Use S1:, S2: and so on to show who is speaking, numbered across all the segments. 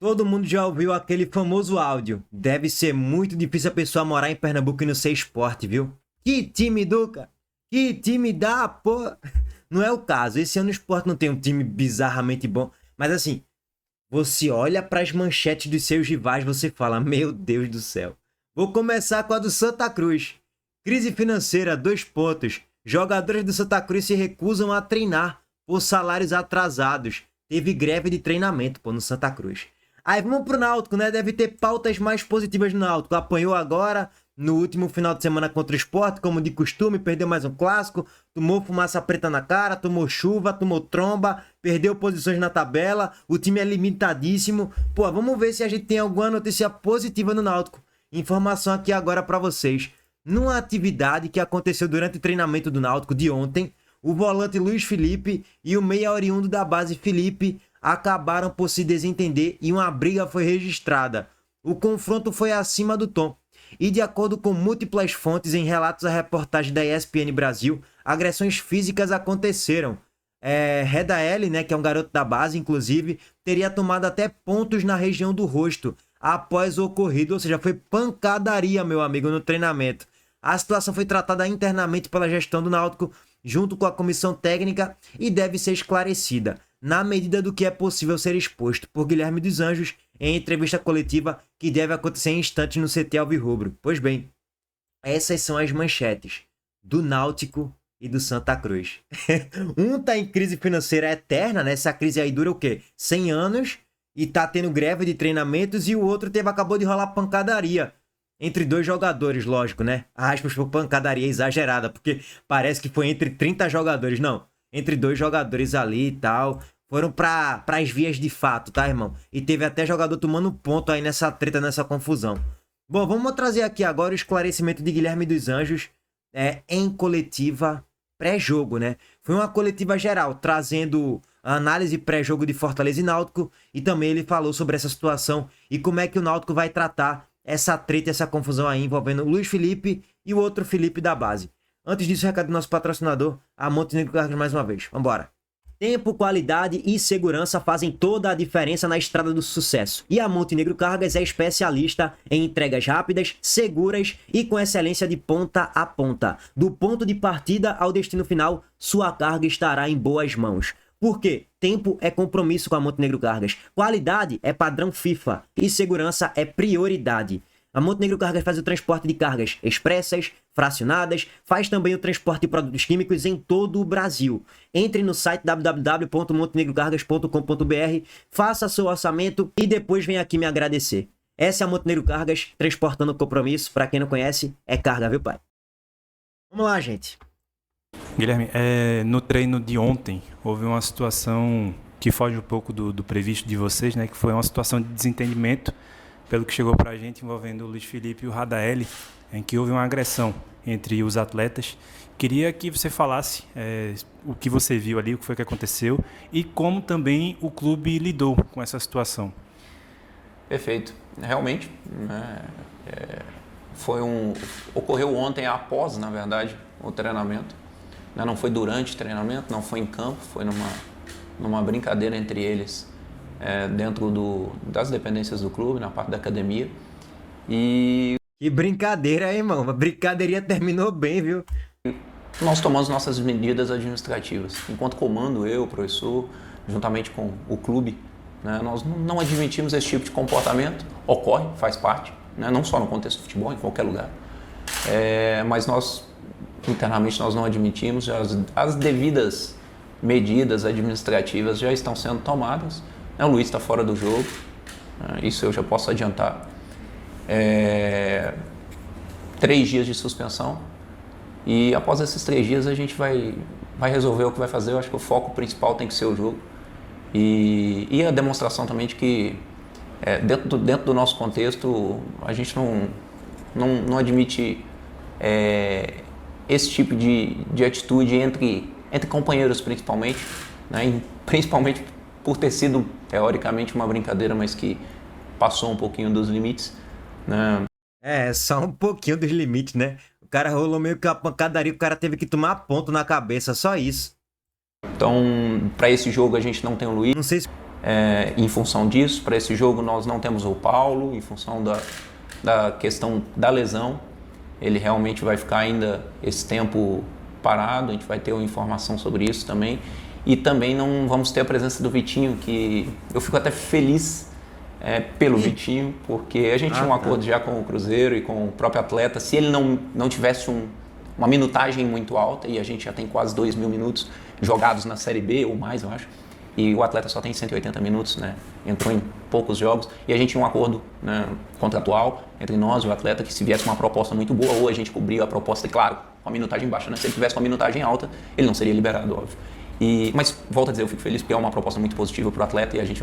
S1: Todo mundo já ouviu aquele famoso áudio. Deve ser muito difícil a pessoa morar em Pernambuco e não ser esporte, viu? Que time, Duca! Que time dá, pô! Não é o caso. Esse ano o esporte não tem um time bizarramente bom. Mas assim, você olha para as manchetes dos seus rivais, você fala, meu Deus do céu. Vou começar com a do Santa Cruz. Crise financeira, 2 pontos. Jogadores do Santa Cruz se recusam a treinar por salários atrasados. Teve greve de treinamento, pô, no Santa Cruz. Aí vamos pro Náutico, né? Deve ter pautas mais positivas no Náutico. Apanhou agora, no último final de semana contra o Sport, como de costume, perdeu mais um clássico, tomou fumaça preta na cara, tomou chuva, tomou tromba, perdeu posições na tabela, o time é limitadíssimo. Pô, vamos ver se a gente tem alguma notícia positiva no Náutico. Informação aqui agora pra vocês. Numa atividade que aconteceu durante o treinamento do Náutico de ontem, o volante Luiz Felipe e o meia oriundo da base Felipe acabaram por se desentender e uma briga foi registrada. O confronto foi acima do tom. E de acordo com múltiplas fontes em relatos à reportagem da ESPN Brasil, agressões físicas aconteceram. Redael, né, que é um garoto da base, inclusive, teria tomado até pontos na região do rosto após o ocorrido, ou seja, foi pancadaria, meu amigo, no treinamento. A situação foi tratada internamente pela gestão do Náutico, junto com a comissão técnica, e deve ser esclarecida, na medida do que é possível ser exposto por Guilherme dos Anjos em entrevista coletiva que deve acontecer em instantes no CT Alvirrubro. Pois bem, essas são as manchetes do Náutico e do Santa Cruz. Um tá em crise financeira eterna, né? Essa crise aí dura o quê? 100 anos e tá tendo greve de treinamentos, e o outro acabou de rolar pancadaria entre 2 jogadores, lógico, né? Aspas por pancadaria exagerada, porque parece que foi entre 30 jogadores. Não, entre 2 jogadores ali e tal. Foram para as vias de fato, tá, irmão? E teve até jogador tomando ponto aí nessa treta, nessa confusão. Bom, vamos trazer aqui agora o esclarecimento de Guilherme dos Anjos em coletiva pré-jogo, né? Foi uma coletiva geral, trazendo a análise pré-jogo de Fortaleza e Náutico, e também ele falou sobre essa situação e como é que o Náutico vai tratar essa treta, essa confusão aí envolvendo o Luiz Felipe e o outro Felipe da base. Antes disso, recado do nosso patrocinador, a Montenegro Cargas, mais uma vez. Vambora! Tempo, qualidade e segurança fazem toda a diferença na estrada do sucesso. E a Montenegro Cargas é especialista em entregas rápidas, seguras e com excelência de ponta a ponta. Do ponto de partida ao destino final, sua carga estará em boas mãos. Por quê? Tempo é compromisso com a Montenegro Cargas. Qualidade é padrão FIFA. E segurança é prioridade. A Montenegro Cargas faz o transporte de cargas expressas, fracionadas, faz também o transporte de produtos químicos em todo o Brasil. Entre no site www.montenegrocargas.com.br, faça seu orçamento e depois vem aqui me agradecer. Essa é a Montenegro Cargas, transportando compromisso. Para quem não conhece, é carga, viu, pai? Vamos lá, gente.
S2: Guilherme, no treino de ontem, houve uma situação que foge um pouco do previsto de vocês, né? Que foi uma situação de desentendimento, pelo que chegou para a gente, envolvendo o Luiz Felipe e o Radaeli, em que houve uma agressão entre os atletas. Queria que você falasse o que você viu ali, o que foi que aconteceu e como também o clube lidou com essa situação.
S3: Perfeito. Realmente, ocorreu ontem após, na verdade, o treinamento. Não foi durante o treinamento, não foi em campo, foi numa brincadeira entre eles, dentro das dependências do clube, na parte da academia. E
S1: que brincadeira, hein, irmão? A brincadeirinha terminou bem, viu?
S3: Nós tomamos nossas medidas administrativas. Enquanto comando, eu, o professor, juntamente com o clube, né, nós não admitimos esse tipo de comportamento. Ocorre, faz parte, né, não só no contexto do futebol, em qualquer lugar. Mas nós, internamente, nós não admitimos. As devidas medidas administrativas já estão sendo tomadas. O Luiz está fora do jogo, isso eu já posso adiantar. 3 dias de suspensão, e após esses 3 dias a gente vai resolver o que vai fazer. Eu acho que o foco principal tem que ser o jogo e a demonstração também de que dentro do nosso contexto a gente não admite esse tipo de atitude entre companheiros, principalmente, né? E principalmente por ter sido teoricamente uma brincadeira, mas que passou um pouquinho dos limites, né?
S1: Só um pouquinho dos limites, né? O cara rolou meio que uma pancadaria, o cara teve que tomar ponto na cabeça, só isso.
S3: Então, para esse jogo a gente não tem o Luiz.
S1: Não sei se...
S3: em função disso. Para esse jogo nós não temos o Paulo, em função da questão da lesão. Ele realmente vai ficar ainda esse tempo parado, a gente vai ter uma informação sobre isso também. E também não vamos ter a presença do Vitinho, que eu fico até feliz pelo Vitinho, porque a gente tinha um acordo já com o Cruzeiro e com o próprio atleta. Se ele não tivesse uma minutagem muito alta, e a gente já tem quase 2.000 minutos jogados na Série B, ou mais, eu acho, e o atleta só tem 180 minutos, né? Entrou em poucos jogos, e a gente tinha um acordo, né, contratual entre nós e o atleta, que se viesse uma proposta muito boa, ou a gente cobria a proposta, e claro, com a minutagem baixa, né? Se ele tivesse com a minutagem alta, ele não seria liberado, óbvio. Mas, volto a dizer, eu fico feliz porque é uma proposta muito positiva para o atleta, e a gente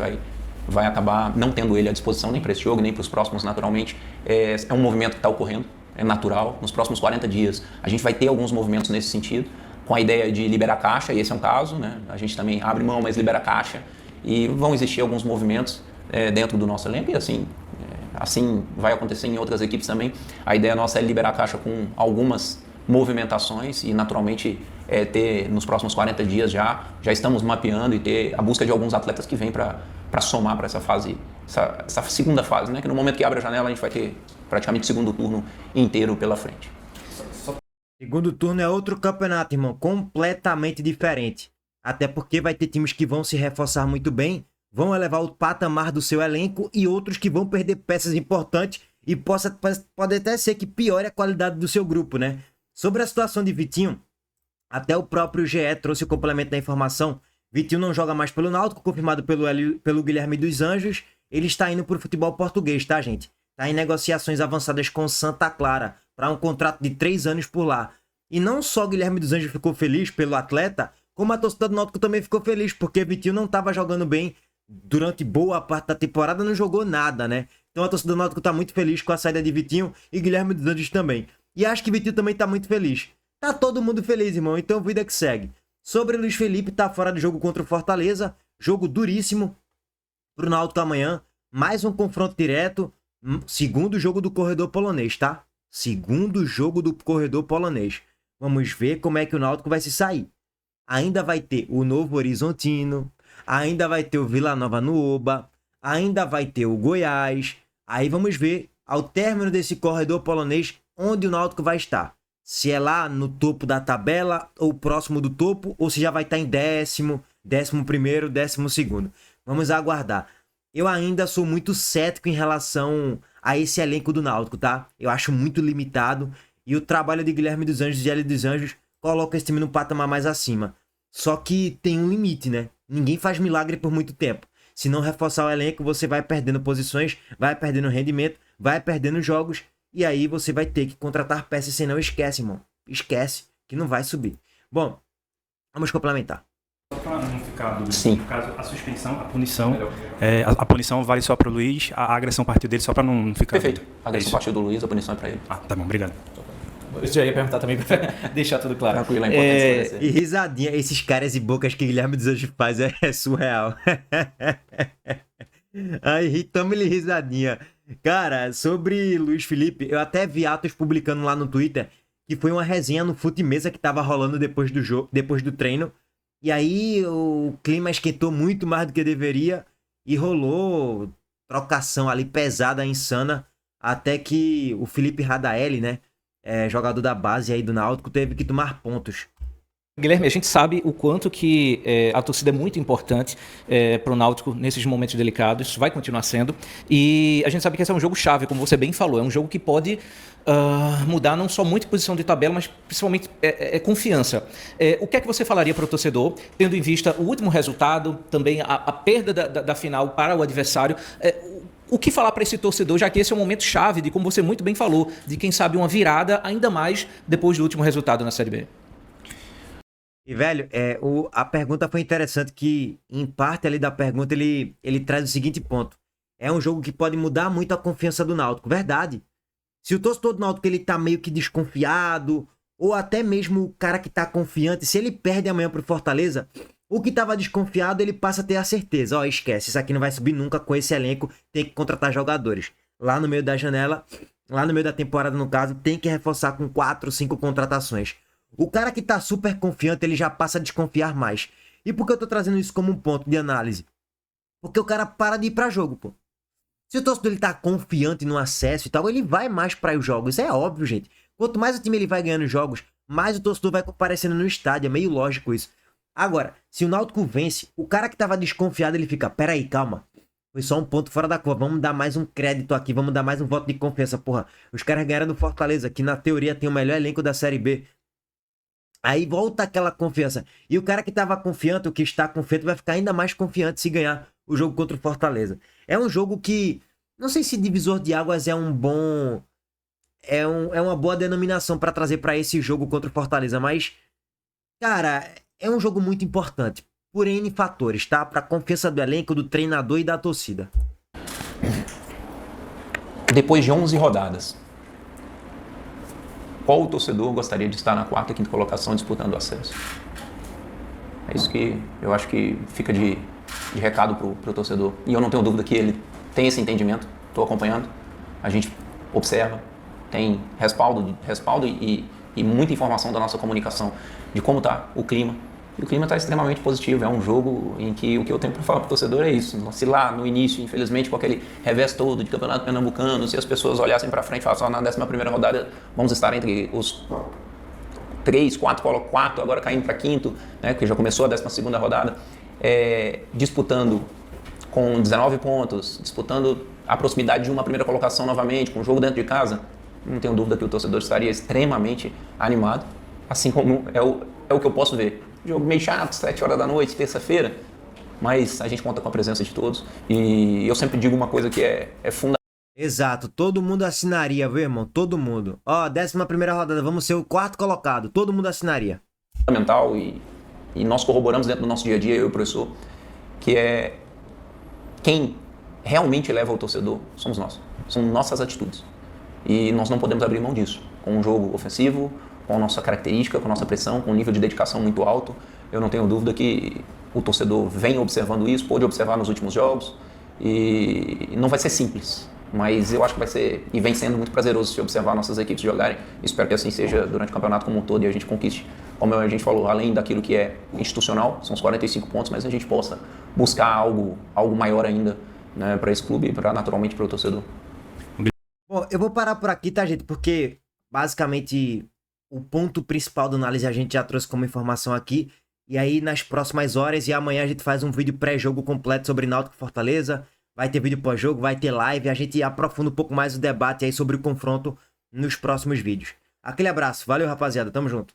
S3: vai acabar não tendo ele à disposição nem para esse jogo, nem para os próximos, naturalmente. É um movimento que está ocorrendo, é natural. Nos próximos 40 dias, a gente vai ter alguns movimentos nesse sentido, com a ideia de liberar caixa, e esse é um caso, né? A gente também abre mão, mas libera caixa, e vão existir alguns movimentos dentro do nosso elenco, e assim vai acontecer em outras equipes também. A ideia nossa é liberar caixa com algumas movimentações e, naturalmente, ter nos próximos 40 dias já estamos mapeando e ter a busca de alguns atletas que vêm para somar para essa fase, essa segunda fase, né? Que no momento que abre a janela a gente vai ter praticamente o segundo turno inteiro pela frente.
S1: Segundo turno é outro campeonato, irmão, completamente diferente. Até porque vai ter times que vão se reforçar muito bem, vão elevar o patamar do seu elenco, e outros que vão perder peças importantes e pode até ser que piore a qualidade do seu grupo, né? Sobre a situação de Vitinho, até o próprio GE trouxe o complemento da informação. Vitinho não joga mais pelo Náutico, confirmado pelo Guilherme dos Anjos. Ele está indo para o futebol português, tá, gente? Está em negociações avançadas com Santa Clara para um contrato de 3 anos por lá. E não só o Guilherme dos Anjos ficou feliz pelo atleta, como a torcida do Náutico também ficou feliz, porque Vitinho não estava jogando bem durante boa parte da temporada, não jogou nada, né? Então a torcida do Náutico está muito feliz com a saída de Vitinho, e Guilherme dos Anjos também. E acho que Vitinho também está muito feliz. Tá todo mundo feliz, irmão, então vida que segue. Sobre Luiz Felipe, tá fora do jogo contra o Fortaleza, jogo duríssimo pro Náutico amanhã, mais um confronto direto, segundo jogo do corredor polonês, tá? Segundo jogo do corredor polonês. Vamos ver como é que o Náutico vai se sair. Ainda vai ter o Novo Horizontino, ainda vai ter o Vila Nova no Oba, ainda vai ter o Goiás. Aí vamos ver, ao término desse corredor polonês, onde o Náutico vai estar. Se é lá no topo da tabela, ou próximo do topo, ou se já vai estar em 10º, 11º, 12º. Vamos aguardar. Eu ainda sou muito cético em relação a esse elenco do Náutico, tá? Eu acho muito limitado, e o trabalho de Guilherme dos Anjos e Hélio dos Anjos coloca esse time no patamar mais acima. Só que tem um limite, né? Ninguém faz milagre por muito tempo. Se não reforçar o elenco, você vai perdendo posições, vai perdendo rendimento, vai perdendo jogos, e aí você vai ter que contratar peças, senão esquece, irmão. Esquece que não vai subir. Bom, vamos complementar.
S2: Só para não ficar dúvida,
S3: Sim.
S2: no caso, a suspensão, a punição, a punição vale só para o Luiz, a agressão partiu dele, só para não ficar...
S3: Perfeito. A agressão partiu do Luiz, a punição é para ele.
S2: Tá bom, obrigado.
S4: Eu já ia perguntar também para deixar tudo claro.
S3: Tranquilo, é importante esclarecer.
S1: E risadinha, esses caras e bocas que Guilherme dos Anjos faz é surreal. Aí, tome-lhe risadinha. Cara, sobre Luiz Felipe, eu até vi Atos publicando lá no Twitter que foi uma resenha no Fute-Mesa que tava rolando depois do jogo, depois do treino. E aí o clima esquentou muito mais do que deveria e rolou trocação ali pesada, insana, até que o Felipe Radaeli, né, jogador da base aí do Náutico, teve que tomar pontos.
S4: Guilherme, a gente sabe o quanto que a torcida é muito importante para o Náutico nesses momentos delicados, vai continuar sendo, e a gente sabe que esse é um jogo chave, como você bem falou, é um jogo que pode mudar não só muito posição de tabela, mas principalmente confiança. O que é que você falaria para o torcedor, tendo em vista o último resultado, também a perda da final para o adversário, o que falar para esse torcedor, já que esse é um momento chave de, como você muito bem falou, de quem sabe uma virada, ainda mais depois do último resultado na Série B?
S1: E, velho, a pergunta foi interessante, que em parte ali da pergunta ele traz o seguinte ponto. É um jogo que pode mudar muito a confiança do Náutico, verdade. Se o torcedor do Náutico ele tá meio que desconfiado, ou até mesmo o cara que tá confiante, se ele perde amanhã pro Fortaleza, o que tava desconfiado ele passa a ter a certeza. Ó, esquece, isso aqui não vai subir nunca com esse elenco, tem que contratar jogadores. Lá no meio da janela, lá no meio da temporada no caso, tem que reforçar com 4, 5 contratações. O cara que tá super confiante, ele já passa a desconfiar mais. E por que eu tô trazendo isso como um ponto de análise? Porque o cara para de ir pra jogo, pô. Se o torcedor ele tá confiante no acesso e tal, ele vai mais para os jogos. Isso é óbvio, gente. Quanto mais o time ele vai ganhando jogos, mais o torcedor vai comparecendo no estádio. É meio lógico isso. Agora, se o Náutico vence, o cara que tava desconfiado, ele fica, peraí, calma. Foi só um ponto fora da curva. Vamos dar mais um crédito aqui, vamos dar mais um voto de confiança. Porra, os caras ganharam do Fortaleza, que na teoria tem o melhor elenco da Série B. Aí volta aquela confiança. E o cara que tava confiante, o que está confiante, vai ficar ainda mais confiante se ganhar o jogo contra o Fortaleza. É um jogo que, não sei se divisor de águas é um bom... É uma boa denominação pra trazer pra esse jogo contra o Fortaleza, mas, cara, é um jogo muito importante. Por N fatores, tá? Pra confiança do elenco, do treinador e da torcida.
S3: Depois de 11 rodadas, qual torcedor gostaria de estar na quarta e quinta colocação disputando o acesso? É isso que eu acho que fica de recado pro torcedor. E eu não tenho dúvida que ele tem esse entendimento. Estou acompanhando, a gente observa, tem respaldo e muita informação da nossa comunicação de como está o clima. E o clima está extremamente positivo. É um jogo em que o que eu tenho para falar para o torcedor é isso. Se lá no início, infelizmente, com aquele revés todo de campeonato pernambucano, se as pessoas olhassem para frente e falassem, na 11ª rodada vamos estar entre os 3, 4, agora caindo para quinto, né, porque já começou a 12ª rodada, disputando com 19 pontos, disputando a proximidade de uma primeira colocação novamente, com o jogo dentro de casa, não tenho dúvida que o torcedor estaria extremamente animado, assim como é o que eu posso ver. Jogo meio chato, 7 horas da noite, terça-feira, mas a gente conta com a presença de todos e eu sempre digo uma coisa que é fundamental.
S1: Exato, todo mundo assinaria, viu, irmão? Todo mundo. Ó, 11ª rodada, vamos ser o 4º colocado, todo mundo assinaria.
S3: Fundamental e nós corroboramos dentro do nosso dia a dia, eu e o professor, que é quem realmente leva o torcedor somos nós, são nossas atitudes. E nós não podemos abrir mão disso, com um jogo ofensivo, com a nossa característica, com a nossa pressão, com um nível de dedicação muito alto. Eu não tenho dúvida que o torcedor vem observando isso, pôde observar nos últimos jogos, e não vai ser simples, mas eu acho que vai ser, e vem sendo muito prazeroso se observar nossas equipes jogarem. Espero que assim seja durante o campeonato como um todo e a gente conquiste, como a gente falou, além daquilo que é institucional, são os 45 pontos, mas a gente possa buscar algo maior ainda, né, para esse clube e naturalmente para o torcedor.
S1: Bom, eu vou parar por aqui, tá, gente? Porque, basicamente, o ponto principal da análise a gente já trouxe como informação aqui. E aí, nas próximas horas e amanhã a gente faz um vídeo pré-jogo completo sobre Náutico e Fortaleza. Vai ter vídeo pós-jogo, vai ter live. A gente aprofunda um pouco mais o debate aí sobre o confronto nos próximos vídeos. Aquele abraço. Valeu, rapaziada. Tamo junto.